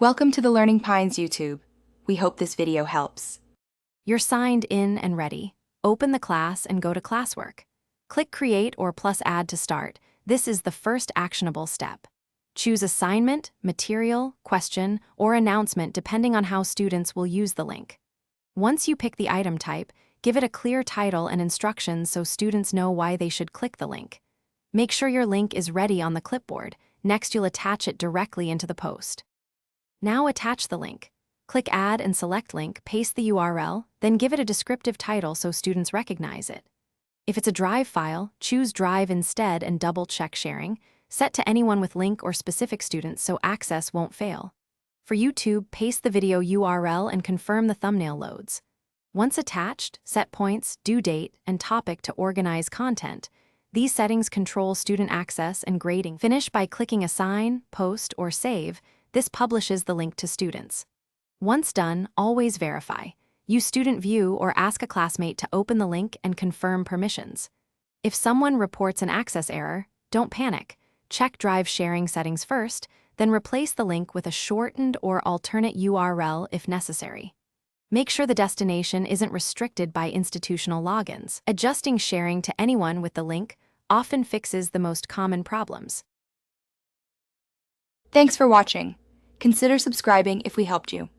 Welcome to the Learning Pines YouTube. We hope this video helps. You're signed in and ready. Open the class and go to classwork. Click Create or plus Add to start. This is the first actionable step. Choose assignment, material, question, or announcement depending on how students will use the link. Once you pick the item type, give it a clear title and instructions so students know why they should click the link. Make sure your link is ready on the clipboard. Next, you'll attach it directly into the post. Now attach the link. Click Add and select Link, paste the URL, then give it a descriptive title so students recognize it. If it's a Drive file, choose Drive instead and double-check sharing. Set to anyone with link or specific students so access won't fail. For YouTube, paste the video URL and confirm the thumbnail loads. Once attached, set points, due date, and topic to organize content. These settings control student access and grading. Finish by clicking Assign, Post, or Save. This publishes the link to students. Once done, always verify. Use Student View or ask a classmate to open the link and confirm permissions. If someone reports an access error, don't panic. Check Drive sharing settings first, then replace the link with a shortened or alternate URL if necessary. Make sure the destination isn't restricted by institutional logins. Adjusting sharing to anyone with the link often fixes the most common problems. Thanks for watching. Consider subscribing if we helped you.